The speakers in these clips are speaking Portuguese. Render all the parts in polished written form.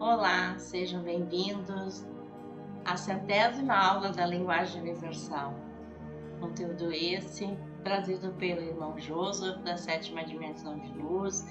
Olá, sejam bem-vindos à 100ª aula da Linguagem Universal. Conteúdo esse trazido pelo irmão Joseph, da 7ª Dimensão de Luz,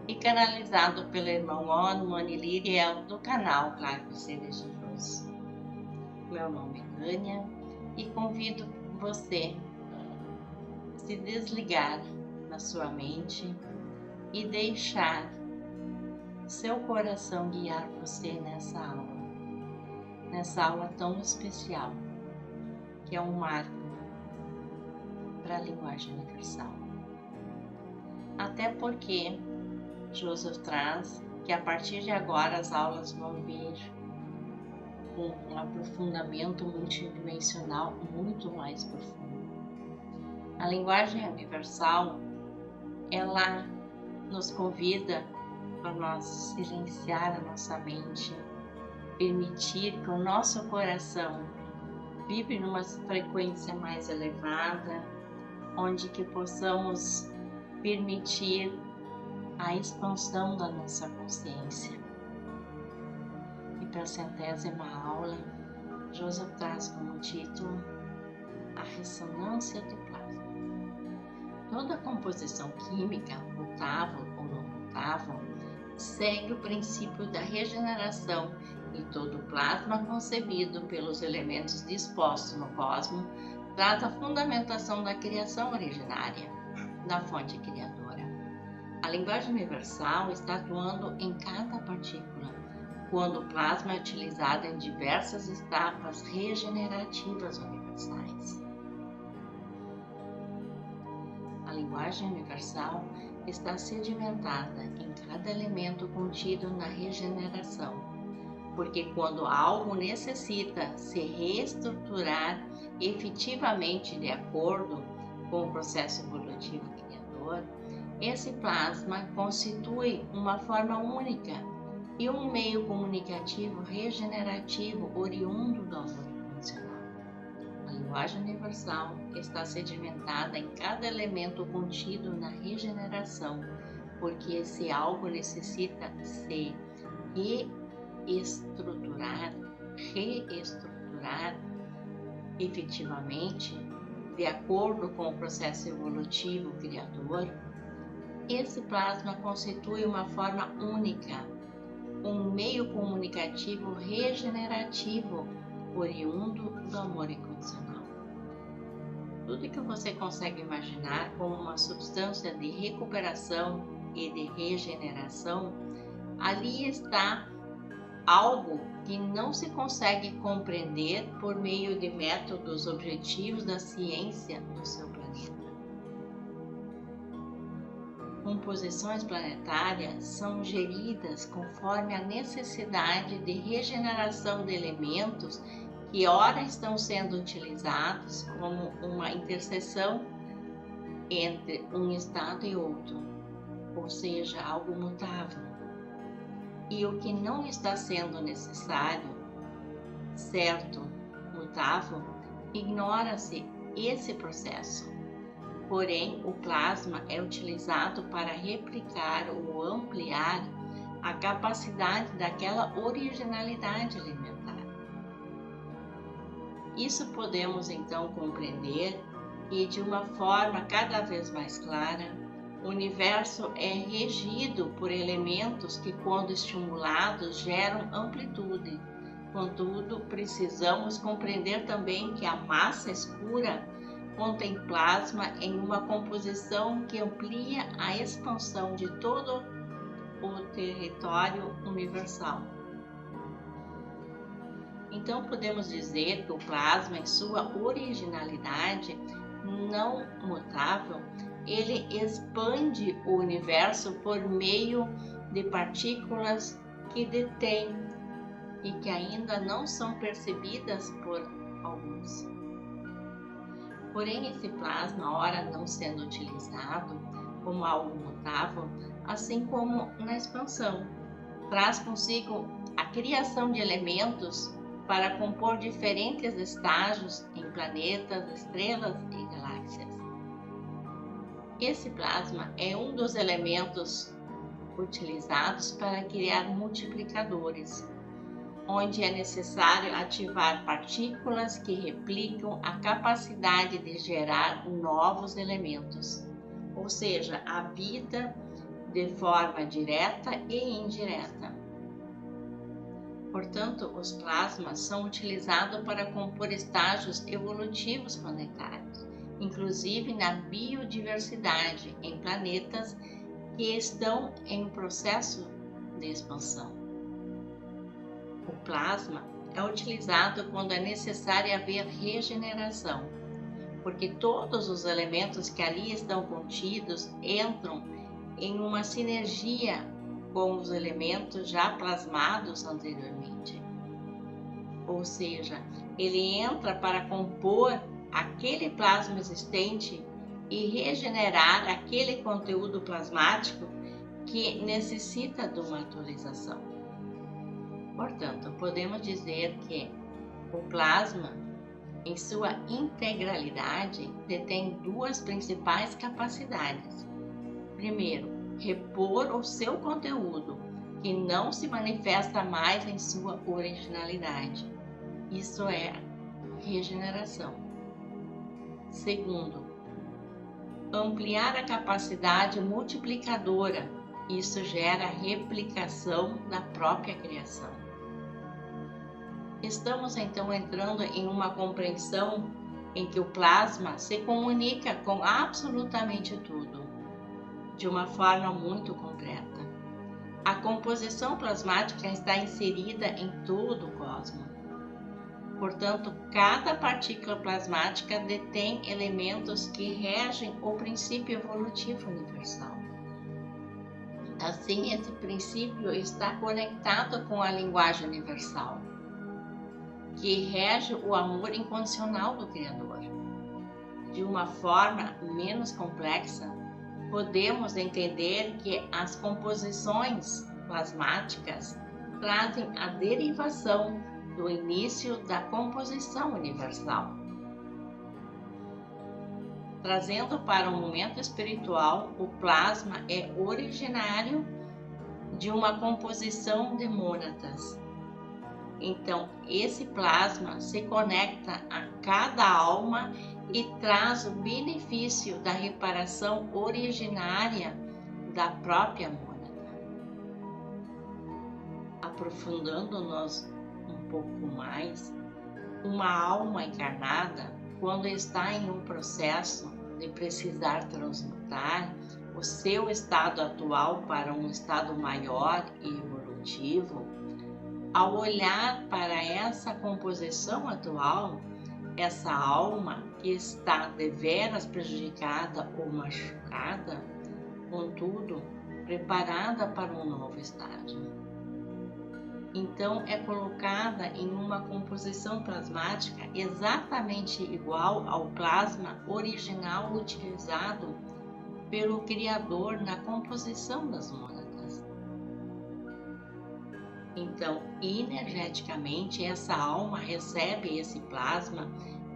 e canalizado pelo irmão Moni Liriel, do canal Claro Seres de Luz. Meu nome é Tânia e convido você a se desligar da sua mente e deixar seu coração guiar você nessa aula tão especial, que é um marco para a linguagem universal. Até porque Joseph traz que a partir de agora as aulas vão vir com um aprofundamento multidimensional muito mais profundo. A linguagem universal, ela nos convida para nós silenciar a nossa mente, permitir que o nosso coração vibre numa frequência mais elevada, onde que possamos permitir a expansão da nossa consciência. E para a 100ª aula, Joseph traz como título a ressonância do plasma. Toda composição química, mutável ou não mutável, segue o princípio da regeneração e todo o plasma concebido pelos elementos dispostos no cosmos traz a fundamentação da criação originária, da fonte criadora. A linguagem universal está atuando em cada partícula, quando o plasma é utilizado em diversas etapas regenerativas universais. A linguagem universal está sedimentada em cada elemento contido na regeneração, porque quando algo necessita se reestruturar efetivamente de acordo com o processo evolutivo criador, esse plasma constitui uma forma única e um meio comunicativo regenerativo oriundo do amor incondicional. A linguagem universal está sedimentada em cada elemento contido na regeneração, porque esse algo necessita se reestruturar efetivamente de acordo com o processo evolutivo criador. Esse plasma constitui uma forma única, um meio comunicativo regenerativo oriundo do amor incondicional. Tudo que você consegue imaginar como uma substância de recuperação e de regeneração, ali está algo que não se consegue compreender por meio de métodos objetivos da ciência do seu planeta. Composições planetárias são geridas conforme a necessidade de regeneração de elementos que ora estão sendo utilizados como uma interseção entre um estado e outro, ou seja, algo mutável. E o que não está sendo necessário, certo, mutável, ignora-se esse processo. Porém, o plasma é utilizado para replicar ou ampliar a capacidade daquela originalidade elementar. Isso podemos então compreender que, de uma forma cada vez mais clara, o universo é regido por elementos que, quando estimulados, geram amplitude. Contudo, precisamos compreender também que a massa escura contém plasma em uma composição que amplia a expansão de todo o território universal. Então, podemos dizer que o plasma, em sua originalidade não mutável, ele expande o universo por meio de partículas que detém e que ainda não são percebidas por alguns. Porém, esse plasma, ora não sendo utilizado como algo mutável, assim como na expansão, traz consigo a criação de elementos para compor diferentes estágios em planetas, estrelas e galáxias. Esse plasma é um dos elementos utilizados para criar multiplicadores, onde é necessário ativar partículas que replicam a capacidade de gerar novos elementos, ou seja, a vida de forma direta e indireta. Portanto, os plasmas são utilizados para compor estágios evolutivos planetários, inclusive na biodiversidade em planetas que estão em processo de expansão. O plasma é utilizado quando é necessário haver regeneração, porque todos os elementos que ali estão contidos entram em uma sinergia com os elementos já plasmados anteriormente. Ou seja, ele entra para compor aquele plasma existente e regenerar aquele conteúdo plasmático que necessita de uma atualização. Portanto, podemos dizer que o plasma, em sua integralidade, detém duas principais capacidades. Primeiro, repor o seu conteúdo, que não se manifesta mais em sua originalidade. Isso é regeneração. Segundo, ampliar a capacidade multiplicadora. Isso gera replicação da própria criação. Estamos então entrando em uma compreensão em que o plasma se comunica com absolutamente tudo, de uma forma muito concreta. A composição plasmática está inserida em todo o cosmos. Portanto, cada partícula plasmática detém elementos que regem o princípio evolutivo universal. Assim, esse princípio está conectado com a linguagem universal, que rege o amor incondicional do Criador. De uma forma menos complexa, podemos entender que as composições plasmáticas trazem a derivação do início da composição universal. Trazendo para o momento espiritual, o plasma é originário de uma composição de mônadas. Então, esse plasma se conecta a cada alma e traz o benefício da reparação originária da própria mônada. Aprofundando-nos um pouco mais, uma alma encarnada, quando está em um processo de precisar transmutar o seu estado atual para um estado maior e evolutivo, ao olhar para essa composição atual, essa alma que está deveras prejudicada ou machucada, contudo, preparada para um novo estágio. Então, é colocada em uma composição plasmática exatamente igual ao plasma original utilizado pelo Criador na composição das mônadas. Então, energeticamente, essa alma recebe esse plasma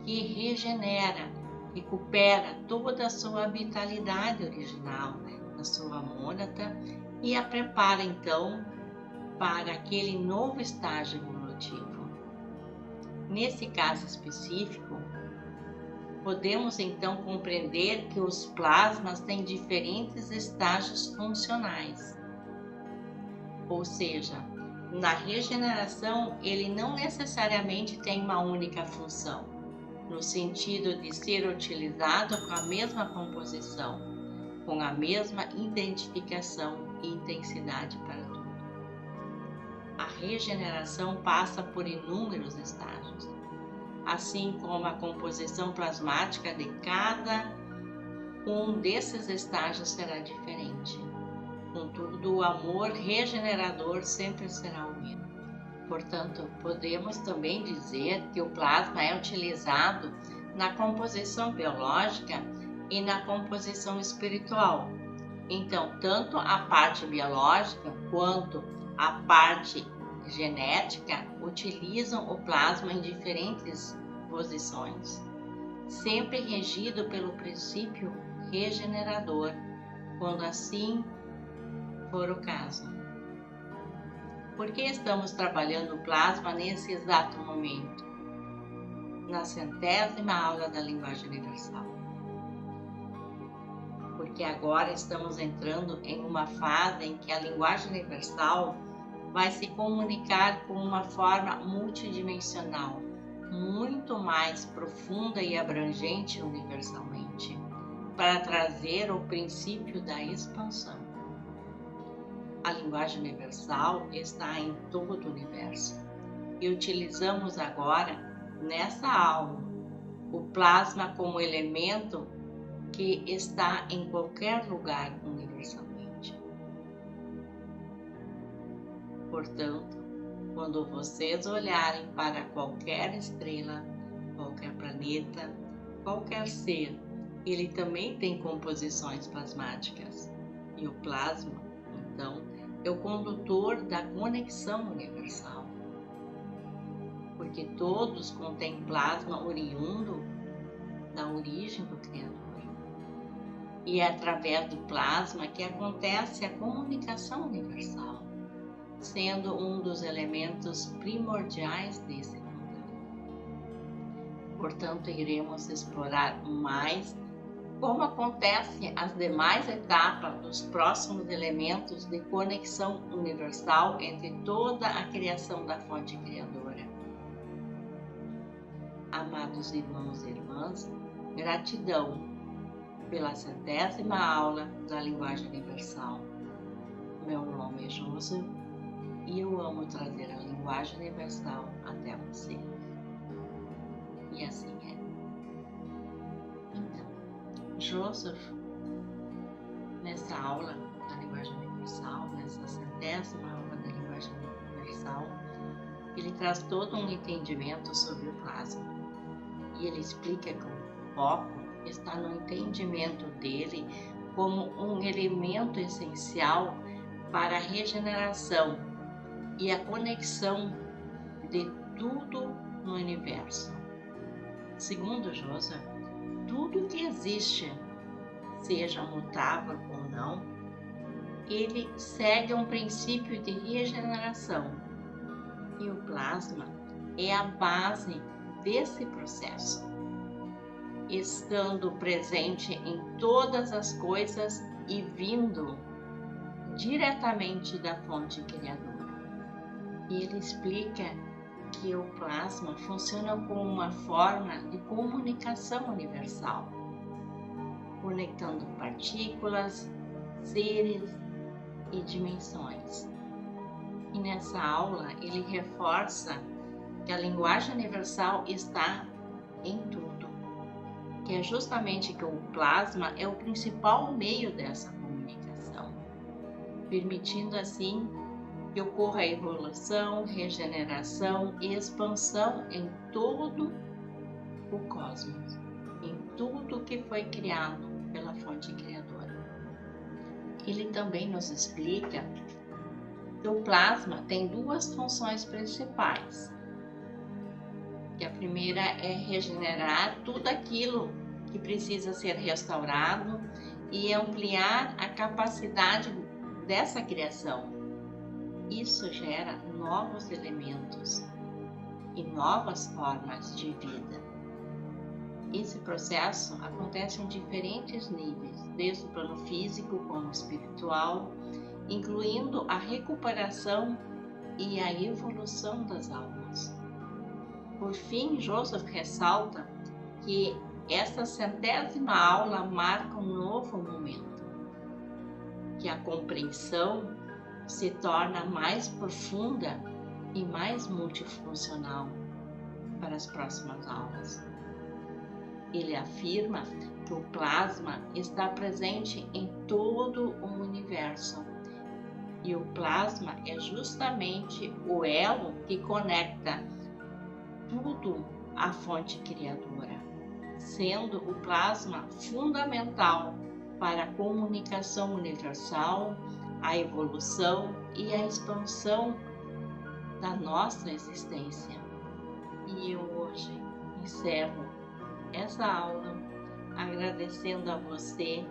que regenera, recupera toda a sua vitalidade original da sua mônada e a prepara, então, para aquele novo estágio evolutivo. Nesse caso específico, podemos então compreender que os plasmas têm diferentes estágios funcionais. Ou seja, na regeneração, ele não necessariamente tem uma única função, no sentido de ser utilizado com a mesma composição, com a mesma identificação e intensidade para tudo. A regeneração passa por inúmeros estágios, assim como a composição plasmática de cada um desses estágios será diferente. Contudo, o amor regenerador sempre será o mesmo. Portanto, podemos também dizer que o plasma é utilizado na composição biológica e na composição espiritual. Então, tanto a parte biológica quanto a parte genética utilizam o plasma em diferentes posições, sempre regido pelo princípio regenerador, quando assim for o caso. Por que estamos trabalhando o plasma nesse exato momento? Na 100ª aula da linguagem universal. Porque agora estamos entrando em uma fase em que a linguagem universal vai se comunicar com uma forma multidimensional, muito mais profunda e abrangente universalmente, para trazer o princípio da expansão. A linguagem universal está em todo o universo e utilizamos agora, nessa aula, o plasma como elemento que está em qualquer lugar universalmente. Portanto, quando vocês olharem para qualquer estrela, qualquer planeta, qualquer ser, ele também tem composições plasmáticas. E o plasma, então, é o condutor da conexão universal. Porque todos contêm plasma oriundo da origem do Criador. E é através do plasma que acontece a comunicação universal, sendo um dos elementos primordiais desse mundo. Portanto, iremos explorar mais como acontecem as demais etapas dos próximos elementos de conexão universal entre toda a criação da fonte criadora. Amados irmãos e irmãs, gratidão pela 100ª aula da linguagem universal. Meu nome é Joseph e eu amo trazer a linguagem universal até você. E assim é. Então, Joseph, nessa aula da linguagem universal, nessa 100ª aula da linguagem universal, ele traz todo um entendimento sobre o plasma. E ele explica que o foco está no entendimento dele como um elemento essencial para a regeneração e a conexão de tudo no universo. Segundo Joseph, tudo que existe, seja mutável ou não, ele segue um princípio de regeneração e o plasma é a base desse processo, estando presente em todas as coisas e vindo diretamente da fonte criadora. E ele explica que o plasma funciona como uma forma de comunicação universal, conectando partículas, seres e dimensões. E nessa aula ele reforça que a linguagem universal está em tudo, que é justamente que o plasma é o principal meio dessa comunicação, permitindo assim que ocorra a evolução, regeneração e expansão em todo o cosmos, em tudo que foi criado pela fonte criadora. Ele também nos explica que o plasma tem duas funções principais. Que a primeira é regenerar tudo aquilo que precisa ser restaurado e ampliar a capacidade dessa criação. Isso gera novos elementos e novas formas de vida. Esse processo acontece em diferentes níveis, desde o plano físico como espiritual, incluindo a recuperação e a evolução das almas. Por fim, Joseph ressalta que esta 100ª aula marca um novo momento, que a compreensão se torna mais profunda e mais multifuncional para as próximas aulas. Ele afirma que o plasma está presente em todo o universo e o plasma é justamente o elo que conecta tudo à fonte criadora, sendo o plasma fundamental para a comunicação universal, a evolução e a expansão da nossa existência. E eu hoje encerro essa aula agradecendo a você,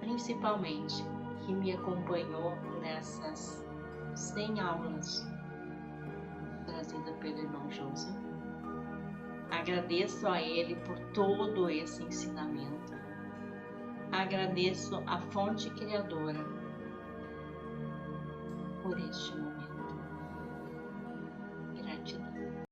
principalmente, que me acompanhou nessas 100 aulas trazidas pelo irmão Joseph. Agradeço a ele por todo esse ensinamento. Agradeço a fonte criadora por este momento.